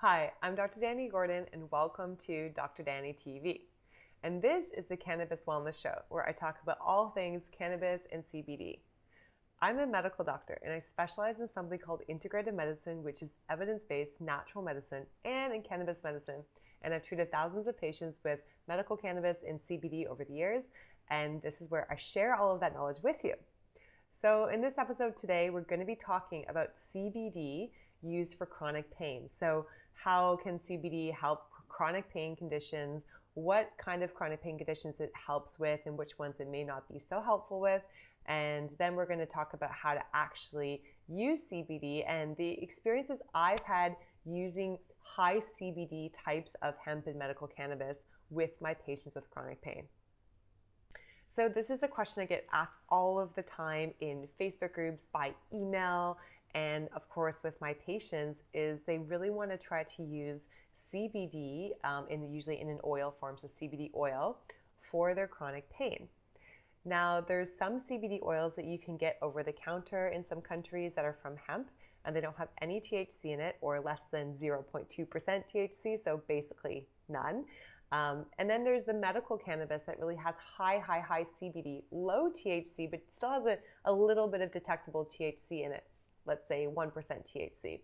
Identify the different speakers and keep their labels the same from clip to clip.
Speaker 1: Hi, I'm Dr. Danny Gordon and welcome to Dr. Danny TV. And this is the Cannabis Wellness Show where I talk about all things cannabis and CBD. I'm a medical doctor and I specialize in something called integrative medicine, which is evidence-based natural medicine and in cannabis medicine. And I've treated thousands of patients with medical cannabis and CBD over the years, and this is where I share all of that knowledge with you. So in this episode today, we're going to be talking about CBD used for chronic pain. So how can CBD help chronic pain conditions? What kind of chronic pain conditions it helps with and which ones it may not be so helpful with? And then we're going to talk about how to actually use CBD and the experiences I've had using high CBD types of hemp and medical cannabis with my patients with chronic pain. So this is a question I get asked all of the time in Facebook groups, by email, and of course with my patients is they really want to try to use CBD usually in an oil form, so CBD oil for their chronic pain. Now there's some CBD oils that you can get over the counter in some countries that are from hemp and they don't have any THC in it or less than 0.2% THC, so basically none. And then there's the medical cannabis that really has high CBD, low THC, but still has a little bit of detectable THC in it, let's say 1% THC.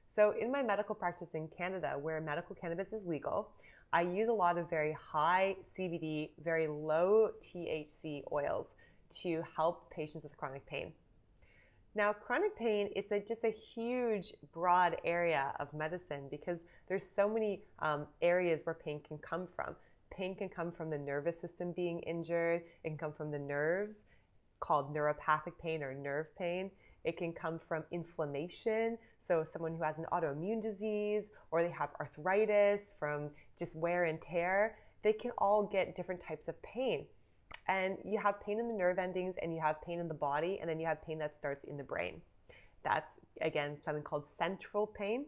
Speaker 1: So in my medical practice in Canada, where medical cannabis is legal, I use a lot of very high CBD, very low THC oils to help patients with chronic pain. Now, chronic pain, it's just a huge, broad area of medicine because there's so many areas where pain can come from. Pain can come from the nervous system being injured. It can come from the nerves, called neuropathic pain or nerve pain. It can come from inflammation, so someone who has an autoimmune disease or they have arthritis from just wear and tear, they can all get different types of pain. And you have pain in the nerve endings and you have pain in the body, and then you have pain that starts in the brain. That's, again, something called central pain.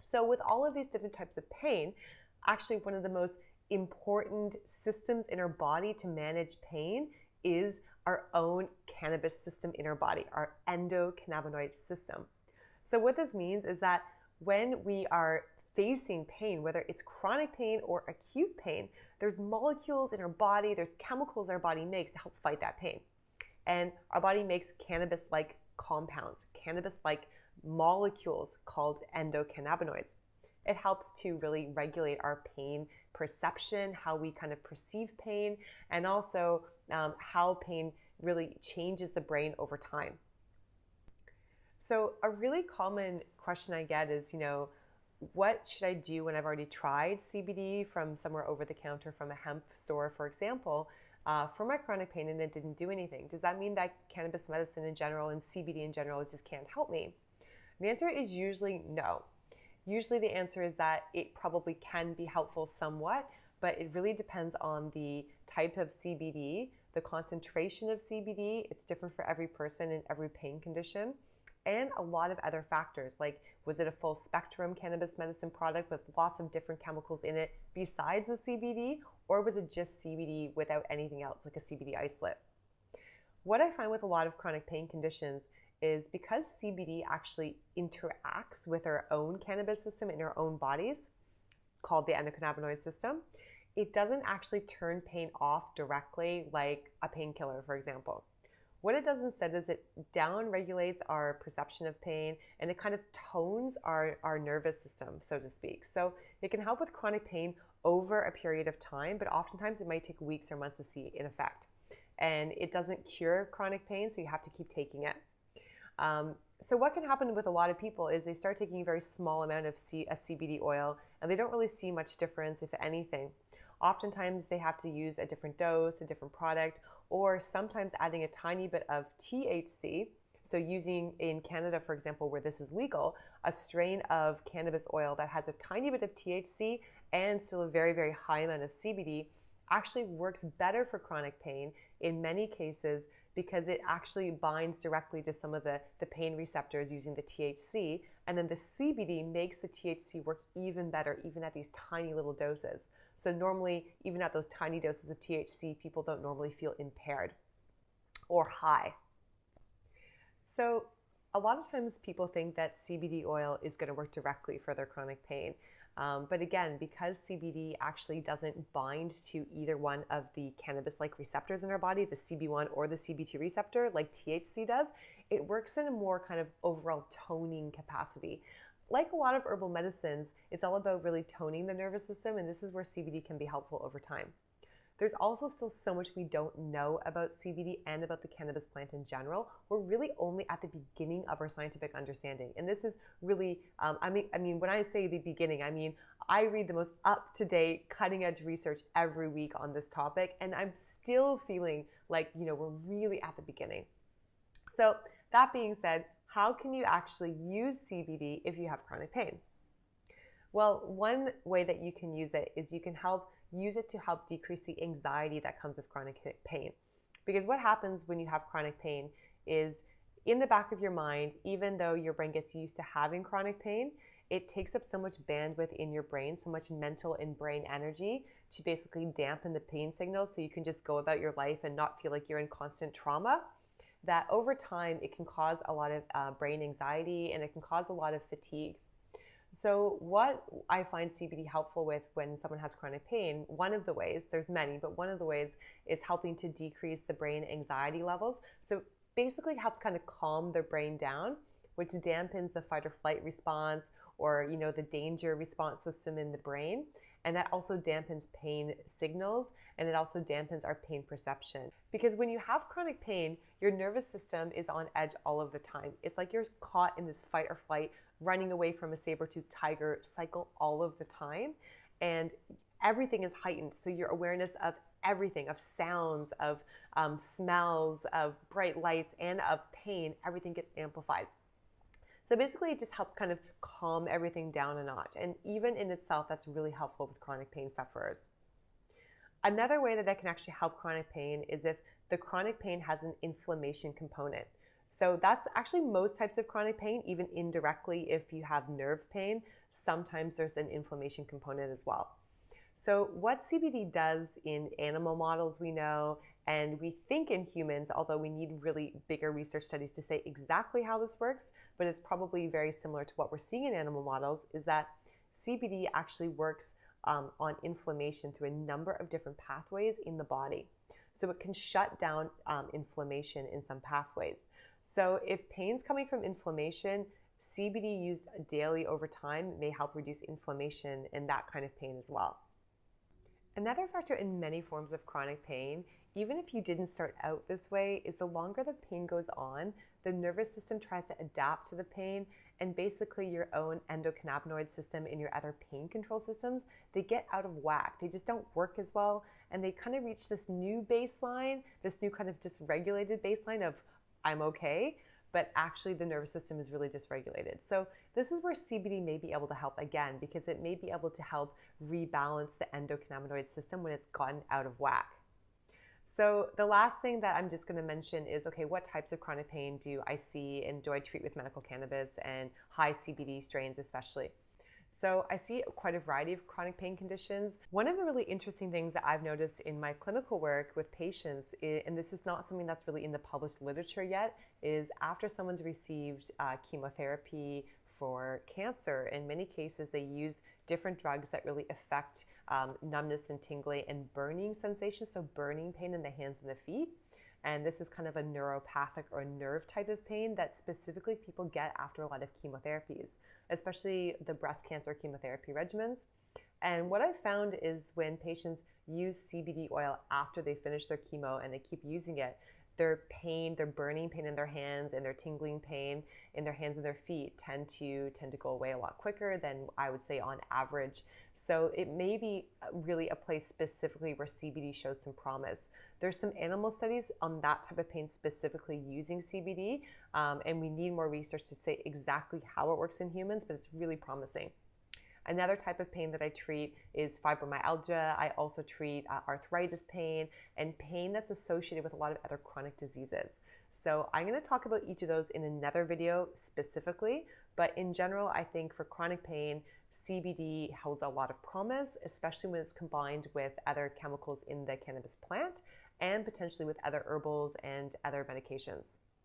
Speaker 1: So with all of these different types of pain, actually one of the most important systems in our body to manage pain is our own cannabis system in our body, our endocannabinoid system. So what this means is that when we are facing pain, whether it's chronic pain or acute pain, there's molecules in our body, there's chemicals our body makes to help fight that pain. And our body makes cannabis-like compounds, cannabis-like molecules called endocannabinoids. It helps to really regulate our pain perception, how we kind of perceive pain, and also how pain really changes the brain over time. So a really common question I get is, what should I do when I've already tried CBD from somewhere over the counter from a hemp store, for example, for my chronic pain and it didn't do anything? Does that mean that cannabis medicine in general and CBD in general just can't help me? The answer is usually no. Usually the answer is that it probably can be helpful somewhat, but it really depends on the type of CBD, the concentration of CBD. It's different for every person and every pain condition, and a lot of other factors, like was it a full spectrum cannabis medicine product with lots of different chemicals in it besides the CBD, or was it just CBD without anything else, like a CBD isolate? What I find with a lot of chronic pain conditions is because CBD actually interacts with our own cannabis system in our own bodies, called the endocannabinoid system, it doesn't actually turn pain off directly like a painkiller, for example. What it does instead is it down-regulates our perception of pain and it kind of tones our nervous system, so to speak. So it can help with chronic pain over a period of time, but oftentimes it might take weeks or months to see in effect. And it doesn't cure chronic pain, so you have to keep taking it. So what can happen with a lot of people is they start taking a very small amount of a CBD oil and they don't really see much difference, if anything. Oftentimes they have to use a different dose, a different product, or sometimes adding a tiny bit of THC. So using, in Canada, for example, where this is legal, a strain of cannabis oil that has a tiny bit of THC and still a very high amount of CBD actually works better for chronic pain in many cases because it actually binds directly to some of the pain receptors using the THC, and then the CBD makes the THC work even better, even at these tiny little doses. So normally, even at those tiny doses of THC, people don't normally feel impaired or high. So A lot of times people think that CBD oil is going to work directly for their chronic pain. But again, because CBD actually doesn't bind to either one of the cannabis-like receptors in our body, the CB1 or the CB2 receptor, like THC does, it works in a more kind of overall toning capacity. Like a lot of herbal medicines, it's all about really toning the nervous system, and this is where CBD can be helpful over time. There's also still so much we don't know about CBD and about the cannabis plant in general. We're really only at the beginning of our scientific understanding. And this is really, I mean, when I say the beginning, I mean, I read the most up-to-date, cutting-edge research every week on this topic, and I'm still feeling like, we're really at the beginning. So that being said, how can you actually use CBD if you have chronic pain? Well, one way that you can use it is you can use it to help decrease the anxiety that comes with chronic pain. Because what happens when you have chronic pain is in the back of your mind, even though your brain gets used to having chronic pain, it takes up so much bandwidth in your brain, so much mental and brain energy to basically dampen the pain signal so you can just go about your life and not feel like you're in constant trauma, that over time it can cause a lot of brain anxiety and it can cause a lot of fatigue. So what I find CBD helpful with when someone has chronic pain, one of the ways, there's many, but one of the ways is helping to decrease the brain anxiety levels. So basically helps kind of calm their brain down, which dampens the fight or flight response or, the danger response system in the brain. And that also dampens pain signals, and it also dampens our pain perception. Because when you have chronic pain, your nervous system is on edge all of the time. It's like you're caught in this fight or flight, running away from a saber-toothed tiger cycle all of the time. And everything is heightened. So your awareness of everything, of sounds, of smells, of bright lights, and of pain, everything gets amplified. So basically, it just helps kind of calm everything down a notch. And even in itself, that's really helpful with chronic pain sufferers. Another way that I can actually help chronic pain is if the chronic pain has an inflammation component. So that's actually most types of chronic pain, even indirectly if you have nerve pain, sometimes there's an inflammation component as well. So what CBD does in animal models we know, and we think in humans, although we need really bigger research studies to say exactly how this works, but it's probably very similar to what we're seeing in animal models, is that CBD actually works on inflammation through a number of different pathways in the body. So it can shut down inflammation in some pathways. So if pain's coming from inflammation, CBD used daily over time may help reduce inflammation and that kind of pain as well. Another factor in many forms of chronic pain, even if you didn't start out this way, is the longer the pain goes on, the nervous system tries to adapt to the pain, and basically your own endocannabinoid system and your other pain control systems, they get out of whack. They just don't work as well, and they kind of reach this new baseline, this new kind of dysregulated baseline of I'm okay, but actually the nervous system is really dysregulated. So this is where CBD may be able to help again, because it may be able to help rebalance the endocannabinoid system when it's gotten out of whack. So the last thing that I'm just going to mention is, okay, what types of chronic pain do I see and do I treat with medical cannabis and high CBD strains especially? So I see quite a variety of chronic pain conditions. One of the really interesting things that I've noticed in my clinical work with patients, and this is not something that's really in the published literature yet, is after someone's received chemotherapy for cancer, in many cases they use different drugs that really affect numbness and tingling and burning sensations, so burning pain in the hands and the feet. And this is kind of a neuropathic or nerve type of pain that specifically people get after a lot of chemotherapies, especially the breast cancer chemotherapy regimens. And what I've found is when patients use CBD oil after they finish their chemo and they keep using it, their pain, their burning pain in their hands and their tingling pain in their hands and their feet tend to go away a lot quicker than I would say on average. So it may be really a place specifically where CBD shows some promise. There's some animal studies on that type of pain specifically using CBD, and we need more research to say exactly how it works in humans, but it's really promising. Another type of pain that I treat is fibromyalgia. I also treat arthritis pain and pain that's associated with a lot of other chronic diseases. So I'm going to talk about each of those in another video specifically, but in general, I think for chronic pain, CBD holds a lot of promise, especially when it's combined with other chemicals in the cannabis plant and potentially with other herbals and other medications.